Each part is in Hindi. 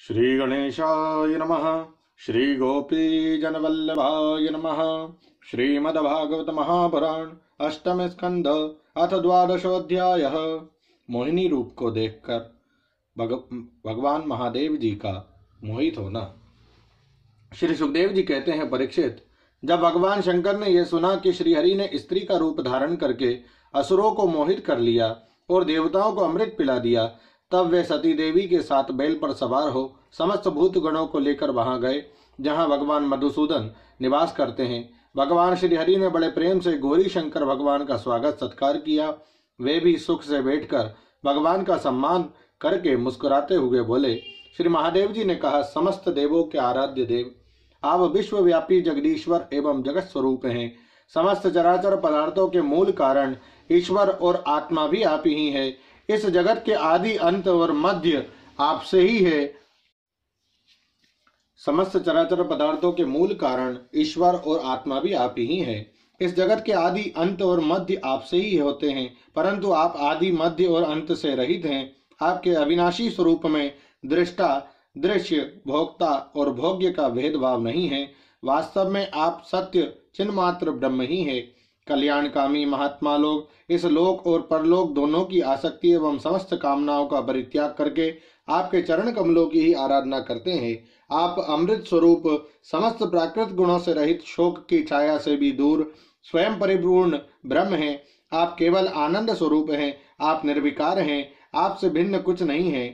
श्री गणेशाय नमः। श्री गोपीजनवल्लभाय नमः। श्रीमद्भागवत महापुराण अष्टम स्कंध अथ द्वादशोऽध्यायः। मोहिनी रूप को देखकर भगवान महादेव जी का मोहित होना। श्री सुखदेव जी कहते हैं, परीक्षित, जब भगवान शंकर ने यह सुना कि श्रीहरि ने स्त्री का रूप धारण करके असुरों को मोहित कर लिया और देवताओं को अमृत पिला दिया, तब वे सती देवी के साथ बैल पर सवार हो समस्त भूत गणों को लेकर वहां गए जहां भगवान मधुसूदन निवास करते हैं। भगवान श्रीहरि ने बड़े प्रेम से गौरी शंकर भगवान का स्वागत सत्कार किया। वे भी सुख से बैठकर भगवान का सम्मान करके मुस्कुराते हुए बोले। श्री महादेव जी ने कहा, समस्त देवों के आराध्य देव, आप विश्वव्यापी जगदीश्वर एवं जगत स्वरूप हैं। समस्त चराचर पदार्थों के मूल कारण ईश्वर और आत्मा भी आप ही है। इस जगत के आदि अंत और मध्य आपसे ही है। समस्त चराचर पदार्थों के मूल कारण ईश्वर और आत्मा भी आप ही है। इस जगत के आदि अंत और मध्य आपसे ही होते हैं, परंतु आप आदि मध्य और अंत से रहित हैं। आपके अविनाशी स्वरूप में दृष्टा, दृश्य, भोक्ता और भोग्य का भेदभाव नहीं है। वास्तव में आप सत्य चिन्मात्र ब्रह्म ही है। कल्याणकामी महात्मा लोग इस लोक और परलोक दोनों की आसक्ति एवं समस्त कामनाओं का परित्याग करके आपके चरण कमलों की ही आराधना करते हैं। आप अमृत स्वरूप, समस्त प्राकृत गुणों से रहित, शोक की छाया से भी दूर, स्वयं परिपूर्ण ब्रह्म हैं। आप केवल आनंद स्वरूप हैं। आप निर्विकार हैं। आपसे भिन्न कुछ नहीं है,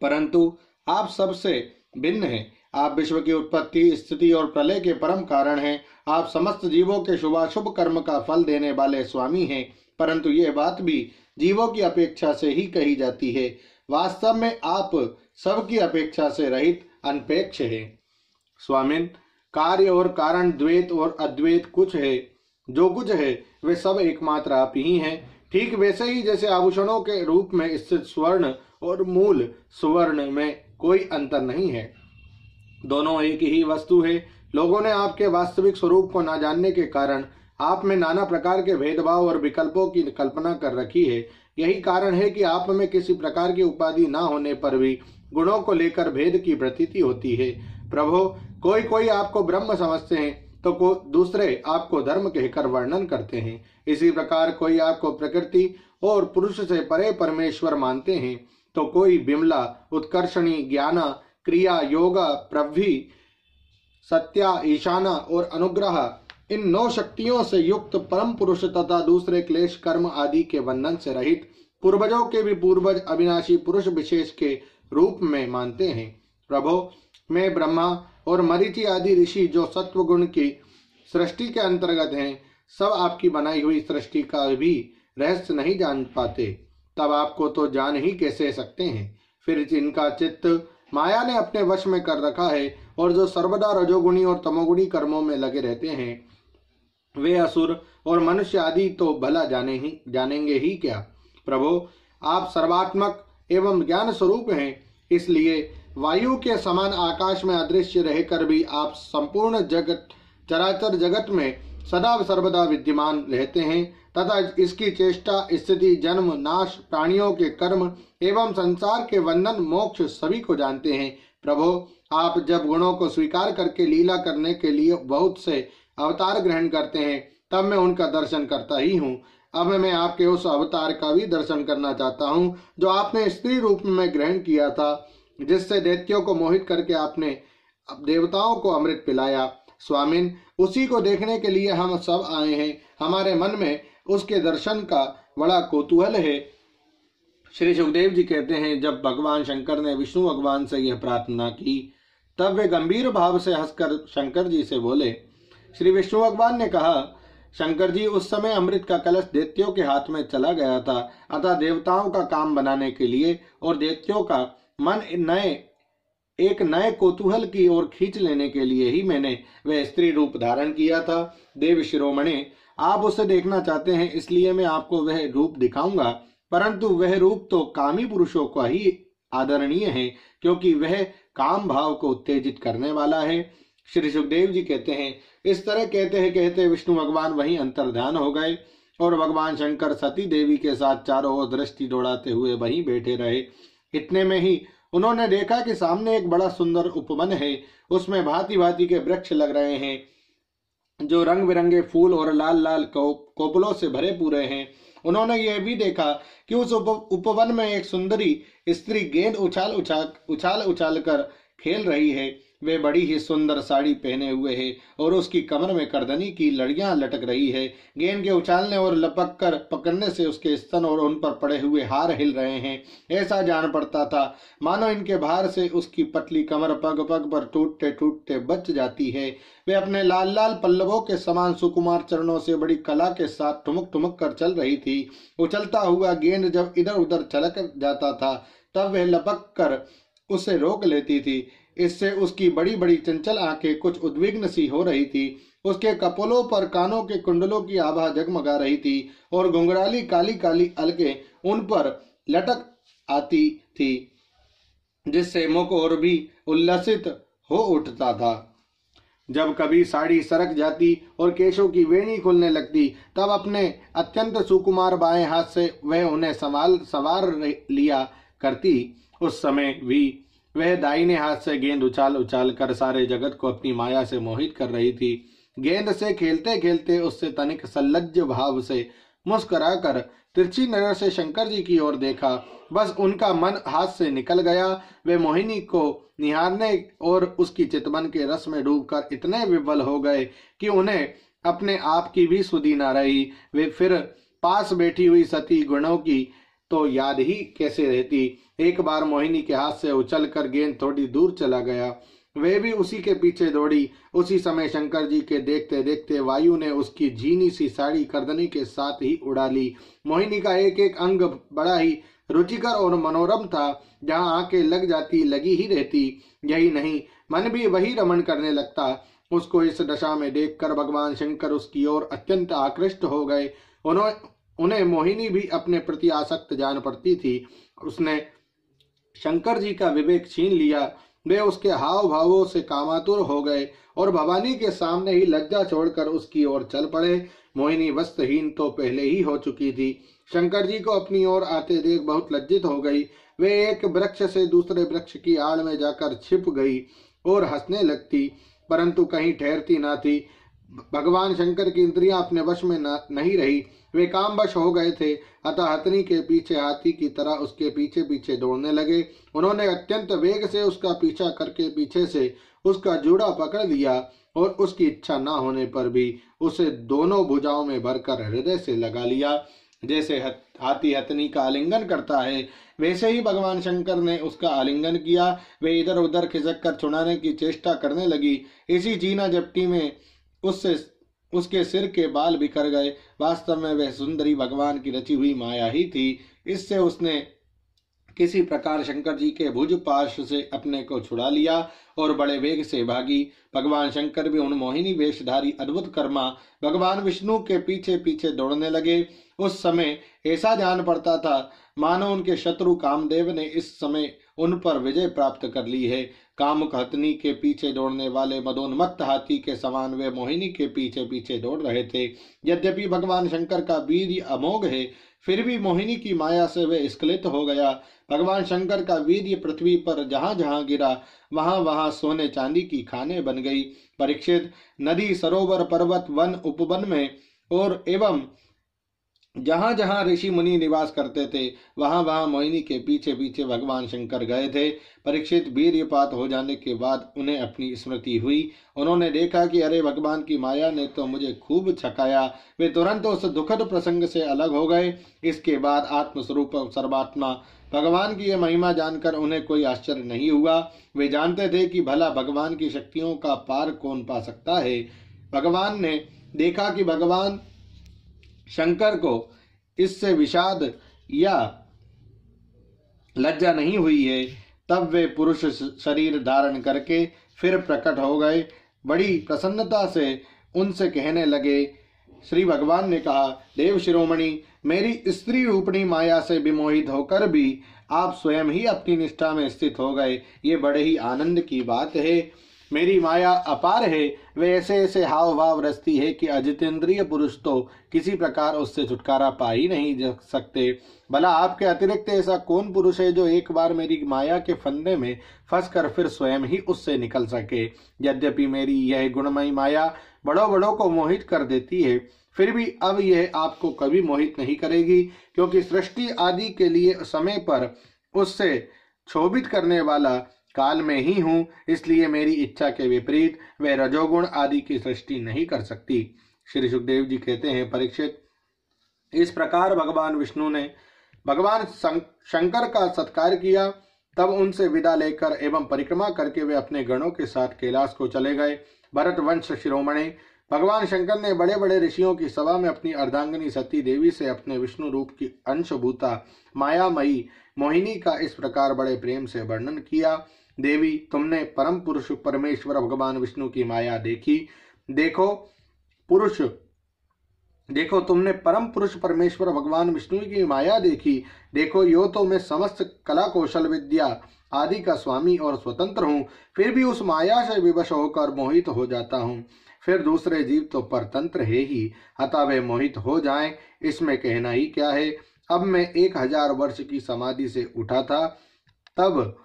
परंतु आप सबसे भिन्न हैं। आप विश्व की उत्पत्ति, स्थिति और प्रलय के परम कारण हैं। आप समस्त जीवों के शुभाशुभ कर्म का फल देने वाले स्वामी हैं, परंतु ये बात भी जीवों की अपेक्षा से ही कही जाती है। वास्तव में आप सबकी अपेक्षा से रहित अनपेक्ष है। स्वामिन, कार्य और कारण, द्वैत और अद्वैत कुछ है, जो कुछ है वे सब एकमात्र आप ही हैं। ठीक वैसे ही जैसे आभूषणों के रूप में स्थित स्वर्ण और मूल सुवर्ण में कोई अंतर नहीं है, दोनों एक ही वस्तु है। लोगों ने आपके वास्तविक स्वरूप को न जानने के कारण आप में नाना प्रकार के भेदभाव और विकल्पों की कल्पना कर रखी है। यही कारण है कि आप में किसी प्रकार की उपाधि न होने पर भी गुणों को लेकर भेद की प्रतीति होती है। प्रभो, कोई कोई आपको ब्रह्म समझते हैं तो दूसरे आपको धर्म कहकर वर्णन करते हैं। इसी प्रकार कोई आपको प्रकृति और पुरुष से परे परमेश्वर मानते हैं तो कोई बिमला, उत्कर्षणी, ज्ञाना, क्रिया, योगा, प्रभि, सत्या, ईशाना और अनुग्रह, इन 9 शक्तियों से युक्त परम पुरुष तथा दूसरे क्लेश, कर्म आदि के बंधन से रहित पूर्वजों के भी पूर्वज अविनाशी पुरुष विशेष के रूप में मानते हैं। प्रभो, मैं ब्रह्मा और मरीचि आदि ऋषि जो सत्व गुण की सृष्टि के अंतर्गत हैं, सब आपकी बनाई हुई सृष्टि का भी रहस्य नहीं जान पाते, तब आपको तो जान ही कैसे सकते हैं। फिर जिनका चित्त माया ने अपने वश में कर रखा है और जो सर्वदा रजोगुणी और तमोगुणी कर्मों में लगे रहते हैं, वे असुर और मनुष्य आदि तो भला जानेंगे ही क्या। प्रभो, आप सर्वात्मक एवं ज्ञान स्वरूप हैं, इसलिए वायु के समान आकाश में अदृश्य रहकर भी आप संपूर्ण जगत, चराचर जगत में सदा सर्वदा विद्यमान रहते हैं तथा इसकी चेष्टा, स्थिति, जन्म, नाश, प्राणियों के कर्म एवं संसार के बंधन, मोक्ष सभी को जानते हैं। प्रभो, आप जब गुणों को स्वीकार करके लीला करने के लिए बहुत से अवतार ग्रहण करते हैं, तब मैं उनका दर्शन करता ही हूँ। अब मैं आपके उस अवतार का भी दर्शन करना चाहता हूँ जो आपने स्त्री रूप में ग्रहण किया था, जिससे दैत्यों को मोहित करके आपने देवताओं को अमृत पिलाया। स्वामिन, उसी को देखने के लिए हम सब आए हैं। हमारे मन में उसके दर्शन का बड़ा कौतूहल है। श्री सुखदेव जी कहते हैं, जब भगवान शंकर ने विष्णु भगवान से यह प्रार्थना की, तब वे गंभीर भाव से हंसकर शंकर जी से बोले। श्री विष्णु भगवान ने कहा, शंकर जी, उस समय अमृत का कलश दैत्यों के हाथ में चला गया था, अतः देवताओं का काम बनाने के लिए और दैत्यों का मन एक नए कौतूहल की ओर खींच लेने के लिए ही मैंने वह स्त्री रूप धारण किया था। देव शिरोमणि, आप उसे देखना चाहते हैं, इसलिए मैं आपको वह रूप दिखाऊंगा, परंतु वह रूप तो कामी पुरुषों का ही आदरणीय है, क्योंकि वह काम भाव को उत्तेजित करने वाला है। श्री सुखदेव जी कहते हैं, इस तरह कहते विष्णु भगवान वहीं अंतर्ध्यान हो गए और भगवान शंकर सती देवी के साथ चारों ओर दृष्टि दौड़ाते हुए वहीं बैठे रहे। इतने में ही उन्होंने देखा कि सामने एक बड़ा सुंदर उपवन है। उसमें भांति भांति के वृक्ष लग रहे हैं जो रंग बिरंगे फूल और लाल लाल कोपलों से भरे पूरे हैं। उन्होंने यह भी देखा कि उस उपवन में एक सुंदरी स्त्री गेंद उछाल उछाल कर खेल रही है। वे बड़ी ही सुंदर साड़ी पहने हुए है और उसकी कमर में करदनी की लड़ियां लटक रही है। गेंद के उछालने और लपक कर पकड़ने से उसके स्तन और उन पर पड़े हुए हार हिल रहे हैं। ऐसा जान पड़ता था मानो इनके भार से उसकी पतली कमर पग पग पर टूटते टूटते बच जाती है। वे अपने लाल लाल पल्लवों के समान सुकुमार चरणों से बड़ी कला के साथ ठुमक ठुमक कर चल रही थी। उछलता हुआ गेंद जब इधर उधर छलक जाता था तब वह लपक कर उसे रोक लेती थी। इससे उसकी बड़ी बड़ी चंचल आंखें कुछ उद्विग्न सी हो रही थी। उसके कपोलों पर कानों के कुंडलों की आभा जगमगा रही थी और घुंघराली काली काली अलकें उन पर लटक आती थी, जिससे मुख और भी उल्लसित हो उठता था। जब कभी साड़ी सरक जाती और केशों की वेणी खुलने लगती तब अपने अत्यंत सुकुमार बाएं हाथ से वह उन्हें सवार लिया करती। उस समय भी वह दाहिने हाथ से गेंद उछाल उछाल कर सारे जगत को अपनी माया से मोहित कर रही थी। गेंद से खेलते खेलते उससे तनिक सल्लज्ज भाव से मुस्कुराकर तिरछी नजर से शंकर जी की ओर देखा। बस उनका मन हाथ से निकल गया। वे मोहिनी को निहारने और उसकी चितवन के रस में डूबकर इतने विह्वल हो गए कि उन्हें अपने आप की भी सुधि न रही। वे फिर पास बैठी हुई सती गुणों की तो याद ही कैसे रहती। एक बार मोहिनी के हाथ से उछलकर गेंद थोड़ी दूर चला गया। वे भी उसी के पीछे दौड़ी। उसी समय शंकर जी के देखते देखते वायु ने उसकी झीनी सी साड़ी करदनी के साथ ही उड़ा ली। मोहिनी का एक एक अंग बड़ा ही रुचिकर और मनोरम था। जहाँ आंखें लग जाती लगी ही रहती। यही नहीं, मन भी वही रमण करने लगता। उसको इस दशा में देखकर भगवान शंकर उसकी ओर अत्यंत आकृष्ट हो गए। उन्हें मोहिनी भी अपने प्रति आसक्त जान पड़ती थी। उसने शंकर जी का विवेक छीन लिया। वे उसके हाव भावों से कामातुर हो गए और भवानी के सामने ही लज्जा छोड़कर उसकी ओर चल पड़े। मोहिनी वस्त्रहीन तो पहले ही हो चुकी थी। शंकर जी को अपनी ओर आते देख बहुत लज्जित हो गई। वे एक वृक्ष से दूसरे वृक्ष की आड़ में जाकर छिप गई और हंसने लगती, परंतु कहीं ठहरती न थी। भगवान शंकर की इंद्रियां अपने वश में नहीं रही। वे कामवश हो गए थे। अतः हथनी के पीछे हाथी की तरह उसके पीछे पीछे दौड़ने लगे। उन्होंने अत्यंत वेग से उसका पीछा करके पीछे से उसका जूड़ा पकड़ लिया और उसकी इच्छा न होने पर भी उसे दोनों भुजाओं में भरकर हृदय से लगा लिया। जैसे हाथी हथनी का आलिंगन करता है वैसे ही भगवान शंकर ने उसका आलिंगन किया। वे इधर उधर खिसक कर छुड़ाने की चेष्टा करने लगी। इसी चीना झपटी में उसके सिर के बाल बिखर गए। वास्तव में वह सुंदरी भगवान की रची हुई माया ही थी। इससे उसने किसी प्रकार शंकर जी के भुज पार्श्व से अपने को छुड़ा लिया और बड़े वेग से भागी। भगवान शंकर भी उन मोहिनी वेशधारी अद्भुत कर्मा भगवान विष्णु के पीछे पीछे दौड़ने लगे। उस समय ऐसा जान पड़ता था मानो उनके शत्रु कामदेव ने इस समय उन पर विजय प्राप्त कर ली है। कामुक हथनी के पीछे दौड़ने वाले मदोन्मत्त हाथी के समान वे मोहिनी के पीछे पीछे दौड़ रहे थे। यद्यपि भगवान शंकर का वीर्य अमोघ है, फिर भी मोहिनी की माया से वे स्खलित हो गया। भगवान शंकर का वीर्य पृथ्वी पर जहां जहां गिरा वहां वहां सोने चांदी की खाने बन गई। परीक्षित, नदी सरोवर पर्वत वन उपवन में और एवं जहां जहां ऋषि मुनि निवास करते थे वहां वहां मोहिनी के पीछे पीछे भगवान शंकर गए थे। परीक्षित, वीर्यपात हो जाने के बाद उन्हें अपनी स्मृति हुई। उन्होंने देखा कि अरे भगवान की माया ने तो मुझे खूब छकाया। वे तुरंत उस दुखद प्रसंग से अलग हो गए। इसके बाद आत्मस्वरूप सर्वात्मा भगवान की यह महिमा जानकर उन्हें कोई आश्चर्य नहीं हुआ। वे जानते थे कि भला भगवान की शक्तियों का पार कौन पा सकता है। भगवान ने देखा कि भगवान शंकर को इससे विषाद या लज्जा नहीं हुई है। तब वे पुरुष शरीर धारण करके फिर प्रकट हो गए। बड़ी प्रसन्नता से उनसे कहने लगे। श्री भगवान ने कहा, देव शिरोमणि, मेरी स्त्री रूपणी माया से विमोहित होकर भी आप स्वयं ही अपनी निष्ठा में स्थित हो गए। ये बड़े ही आनंद की बात है। मेरी माया अपार है, वे ऐसे ऐसे हाव भाव रचती है कि अजितेंद्रिय पुरुष तो किसी प्रकार उससे छुटकारा पा ही नहीं जा सकते। भला आपके अतिरिक्त ऐसा कौन पुरुष है जो एक बार मेरी माया के फंदे में फंसकर फिर स्वयं ही उससे निकल सके। यद्यपि मेरी यह गुणमयी माया बड़ों बड़ों को मोहित कर देती है, फिर भी अब यह आपको कभी मोहित नहीं करेगी, क्योंकि सृष्टि आदि के लिए समय पर उससे क्षोभित करने वाला काल में ही हूं। इसलिए मेरी इच्छा के विपरीत वे रजोगुण आदि की सृष्टि नहीं कर सकती। श्री सुखदेव जी कहते हैं, परीक्षित, इस प्रकार भगवान विष्णु ने भगवान शंकर का सत्कार किया। तब उनसे विदा लेकर एवं परिक्रमा करके वे अपने गणों के साथ कैलाश को चले गए। भरत वंश शिरोमणि भगवान शंकर ने बड़े बड़े ऋषियों की सभा में अपनी अर्धांगिनी सती देवी से अपने विष्णु रूप की अंशभूता मायामयी मोहिनी का इस प्रकार बड़े प्रेम से वर्णन किया। देवी, तुमने परम पुरुष परमेश्वर भगवान विष्णु की माया देखी। देखो तुमने परम पुरुष परमेश्वर भगवान विष्णु की माया देखी। देखो, यो तो मैं समस्त कला कौशल विद्या आदि का स्वामी और स्वतंत्र हूँ, फिर भी उस माया से विवश होकर मोहित हो जाता हूँ। फिर दूसरे जीव तो परतंत्र है ही, अतः वे मोहित हो जाएं, इसमें कहना ही क्या है। अब मैं 1000 वर्ष की समाधि से उठा था, तब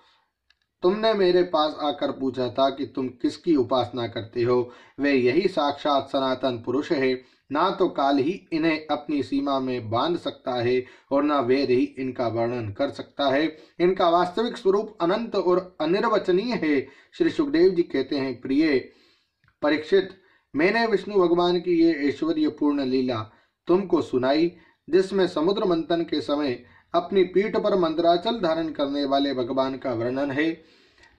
तुमने मेरे पास आकर पूछा था कि तुम किसकी उपासना करते हो। वे यही साक्षात सनातन पुरुष है। ना तो काल ही इन्हें अपनी सीमा में बांध सकता है और ना वेद ही इनका वर्णन कर सकता है। इनका वास्तविक स्वरूप अनंत और अनिर्वचनीय है। श्री सुखदेव जी कहते हैं, प्रिय परीक्षित, मैंने विष्णु भगवान की ये ऐश्वर्य पूर्ण लीला तुमको सुनाई, जिसमें समुद्र मंथन के समय अपनी पीठ पर मंत्राचल धारण करने वाले भगवान का वर्णन है।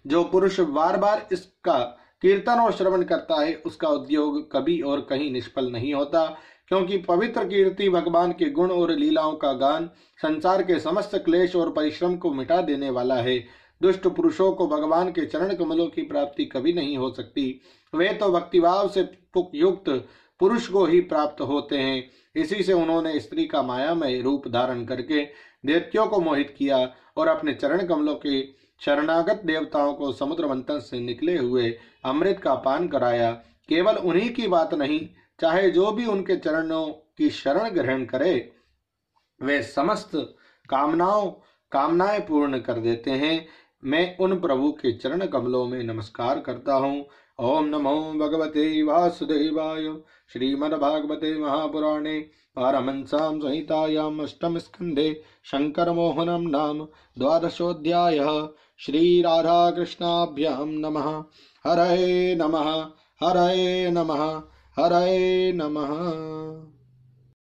जो पुरुष बार बार इसका कीर्तन और श्रवण करता है, उसका उद्योग कभी और कहीं निष्फल नहीं होता, क्योंकि पवित्र कीर्ति भगवान के गुण और लीलाओं का गान संसार के समस्त क्लेश और परिश्रम को मिटा देने वाला है। दुष्ट पुरुषों को भगवान के चरण कमलों की प्राप्ति कभी नहीं हो सकती। वे तो भक्तिभाव से युक्त पुरुष को ही प्राप्त होते हैं। इसी से उन्होंने स्त्री का मायामय रूप धारण करके दैत्यों को मोहित किया और अपने चरण कमलों के शरणागत देवताओं को समुद्र मंथन से निकले हुए अमृत का पान कराया। केवल उन्हीं की बात नहीं, चाहे जो भी उनके चरणों की शरण ग्रहण करे, वे समस्त कामनाएं पूर्ण कर देते हैं। मैं उन प्रभु के चरण कमलों में नमस्कार करता हूँ। ओम नमो भगवते वासुदेवाय। श्रीमद्भागवते महापुराणे पारमहंस्यां संहितायाम् अष्टम स्कंधे शंकर मोहनम नाम द्वादशोऽध्यायः। श्री राधा कृष्णाभ्यां नमः। हरे नमः, हरे नमः, हरे नमः।